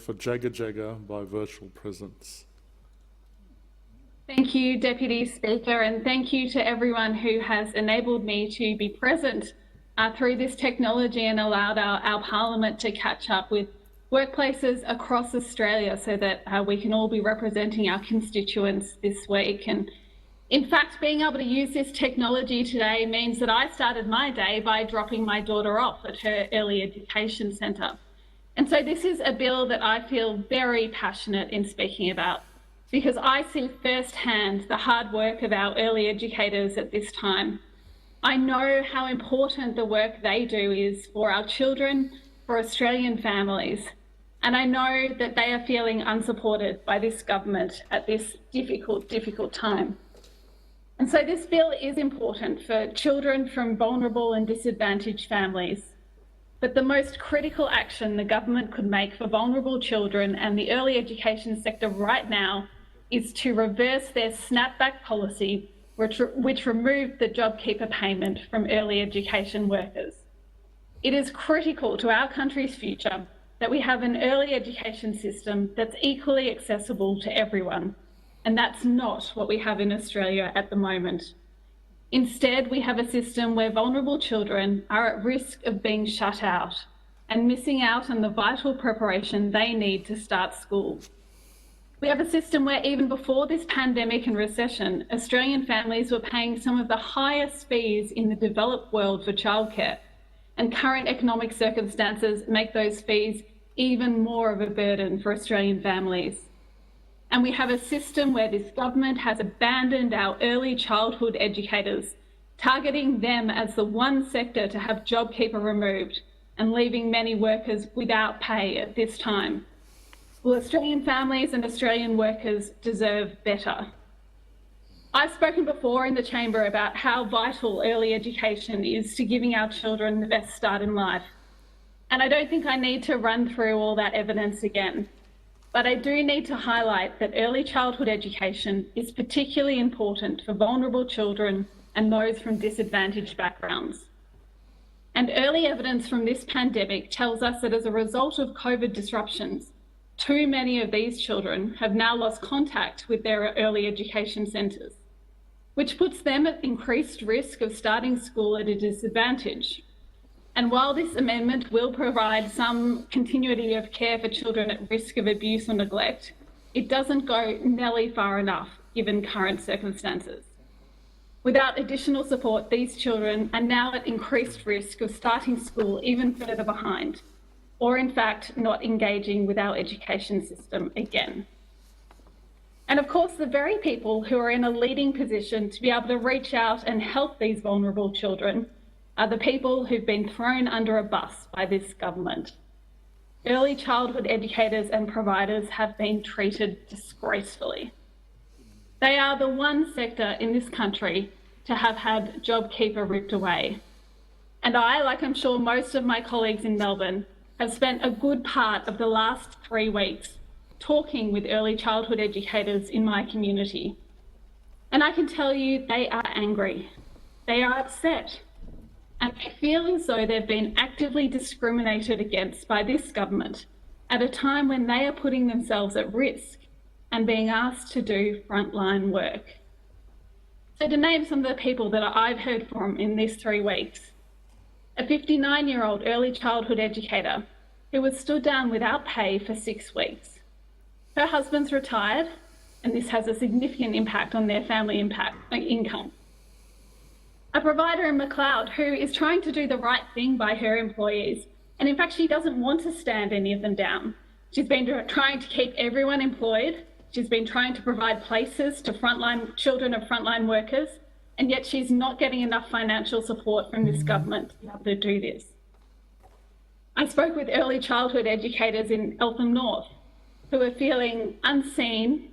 for Jagga Jagga by virtual presence. Thank you, Deputy Speaker, and thank you to everyone who has enabled me to be present through this technology and allowed our Parliament to catch up with workplaces across Australia so that we can all be representing our constituents this week. And in fact, being able to use this technology today means that I started my day by dropping my daughter off at her early education centre. And so this is a bill that I feel very passionate in speaking about, because I see firsthand the hard work of our early educators at this time. I know how important the work they do is for our children, for Australian families, and I know that they are feeling unsupported by this government at this difficult time. And so this bill is important for children from vulnerable and disadvantaged families. But the most critical action the government could make for vulnerable children and the early education sector right now is to reverse their snapback policy, which removed the JobKeeper payment from early education workers. It is critical to our country's future that we have an early education system that's equally accessible to everyone. And that's not what we have in Australia at the moment. Instead, we have a system where vulnerable children are at risk of being shut out and missing out on the vital preparation they need to start school. We have a system where even before this pandemic and recession, Australian families were paying some of the highest fees in the developed world for childcare, and current economic circumstances make those fees even more of a burden for Australian families. And we have a system where this government has abandoned our early childhood educators, targeting them as the one sector to have JobKeeper removed and leaving many workers without pay at this time. Well, Australian families and Australian workers deserve better. I've spoken before in the chamber about how vital early education is to giving our children the best start in life. And I don't think I need to run through all that evidence again. But I do need to highlight that early childhood education is particularly important for vulnerable children and those from disadvantaged backgrounds. And early evidence from this pandemic tells us that as a result of COVID disruptions, too many of these children have now lost contact with their early education centres, which puts them at increased risk of starting school at a disadvantage. And while this amendment will provide some continuity of care for children at risk of abuse or neglect, it doesn't go nearly far enough given current circumstances. Without additional support, these children are now at increased risk of starting school even further behind, or in fact not engaging with our education system again. And of course, the very people who are in a leading position to be able to reach out and help these vulnerable children are the people who've been thrown under a bus by this government. Early childhood educators and providers have been treated disgracefully. They are the one sector in this country to have had JobKeeper ripped away. And I, like I'm sure most of my colleagues in Melbourne, have spent a good part of the last 3 weeks talking with early childhood educators in my community. And I can tell you they are angry. They are upset. And they feel as though they've been actively discriminated against by this government at a time when they are putting themselves at risk and being asked to do frontline work. So to name some of the people that I've heard from in these 3 weeks, a 59-year-old early childhood educator who was stood down without pay for 6 weeks. Her husband's retired, and this has a significant impact on their family income. A provider in McLeod who is trying to do the right thing by her employees, and in fact she doesn't want to stand any of them down. She's been trying to keep everyone employed, she's been trying to provide places to children of frontline workers, and yet she's not getting enough financial support from this government to be able to do this. I spoke with early childhood educators in Eltham North who are feeling unseen,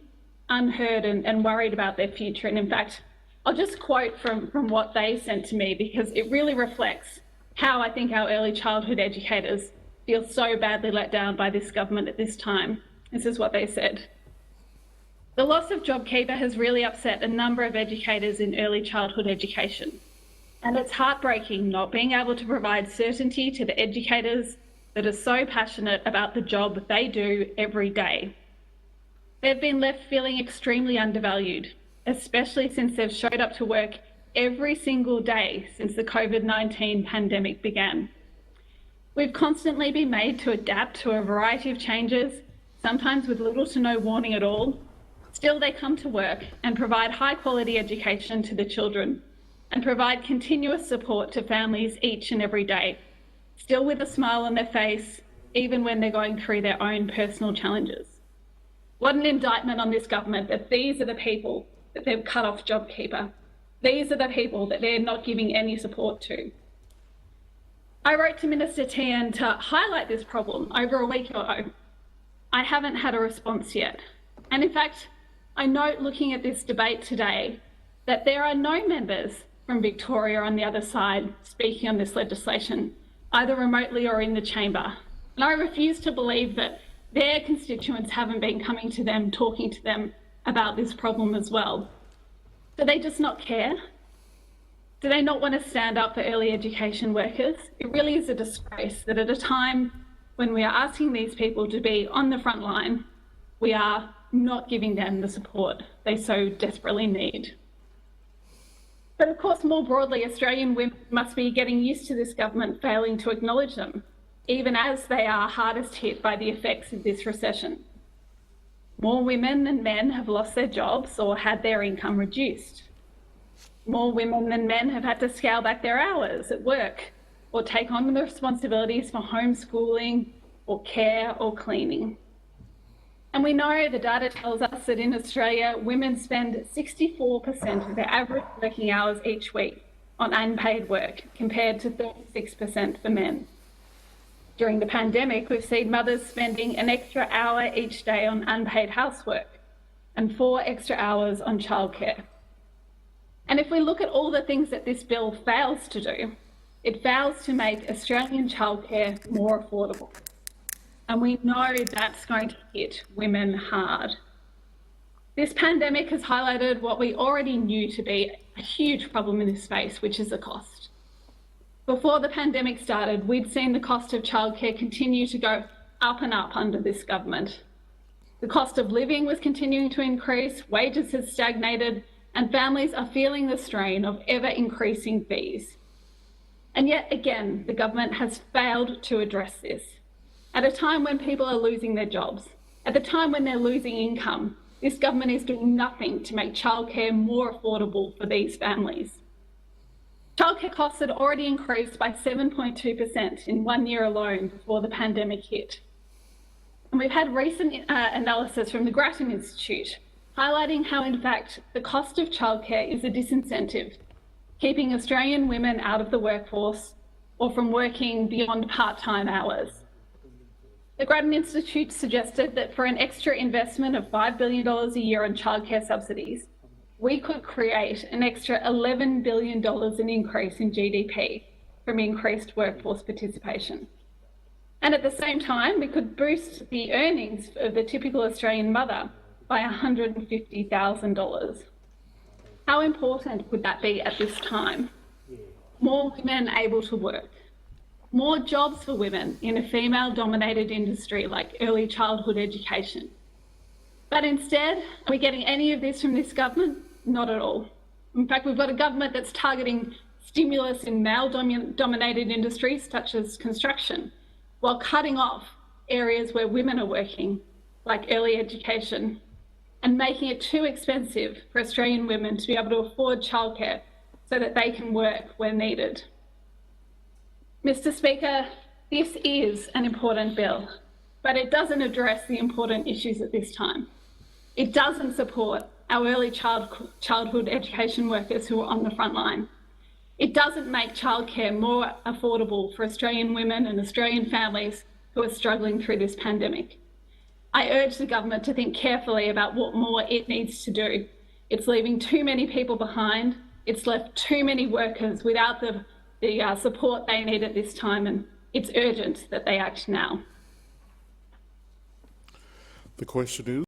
unheard and worried about their future. And in fact, I'll just quote from what they sent to me because it really reflects how I think our early childhood educators feel so badly let down by this government at this time. This is what they said. The loss of JobKeeper has really upset a number of educators in early childhood education. And it's heartbreaking not being able to provide certainty to the educators, that are so passionate about the job they do every day. They've been left feeling extremely undervalued, especially since they've showed up to work every single day since the COVID-19 pandemic began. We've constantly been made to adapt to a variety of changes, sometimes with little to no warning at all. Still, they come to work and provide high-quality education to the children and provide continuous support to families each and every day, still with a smile on their face, even when they're going through their own personal challenges. What an indictment on this government that these are the people that they've cut off JobKeeper. These are the people that they're not giving any support to. I wrote to Minister Tian to highlight this problem over a week ago. I haven't had a response yet. And in fact, I note looking at this debate today that there are no members from Victoria on the other side speaking on this legislation, either remotely or in the chamber. And I refuse to believe that their constituents haven't been coming to them, talking to them about this problem as well. Do they just not care? Do they not want to stand up for early education workers? It really is a disgrace that at a time when we are asking these people to be on the front line, we are not giving them the support they so desperately need. But of course, more broadly, Australian women must be getting used to this government failing to acknowledge them, even as they are hardest hit by the effects of this recession. More women than men have lost their jobs or had their income reduced. More women than men have had to scale back their hours at work or take on the responsibilities for homeschooling or care or cleaning. And we know the data tells us that in Australia, women spend 64% of their average working hours each week on unpaid work, compared to 36% for men. During the pandemic, we've seen mothers spending an extra hour each day on unpaid housework and 4 extra hours on childcare. And if we look at all the things that this bill fails to do, it fails to make Australian childcare more affordable. And we know that's going to hit women hard. This pandemic has highlighted what we already knew to be a huge problem in this space, which is the cost. Before the pandemic started, we'd seen the cost of childcare continue to go up and up under this government. The cost of living was continuing to increase, wages had stagnated, and families are feeling the strain of ever-increasing fees. And yet again, the government has failed to address this. At a time when people are losing their jobs, at the time when they're losing income, this government is doing nothing to make childcare more affordable for these families. Childcare costs had already increased by 7.2% in 1 year alone before the pandemic hit. And we've had recent analysis from the Grattan Institute highlighting how, in fact, the cost of childcare is a disincentive, keeping Australian women out of the workforce or from working beyond part-time hours. The Grattan Institute suggested that for an extra investment of $5 billion a year on childcare subsidies, we could create an extra $11 billion in increase in GDP from increased workforce participation. And at the same time, we could boost the earnings of the typical Australian mother by $150,000. How important would that be at this time? More women able to work, more jobs for women in a female-dominated industry like early childhood education. But instead, are we getting any of this from this government? Not at all. In fact, we've got a government that's targeting stimulus in male-dominated industries such as construction, while cutting off areas where women are working, like early education, and making it too expensive for Australian women to be able to afford childcare so that they can work where needed. Mr. Speaker, this is an important bill, but it doesn't address the important issues at this time. It doesn't support our early childhood education workers who are on the front line. It doesn't make childcare more affordable for Australian women and Australian families who are struggling through this pandemic. I urge the government to think carefully about what more it needs to do. It's leaving too many people behind. It's left too many workers without the support they need at this time, and it's urgent that they act now. The question is,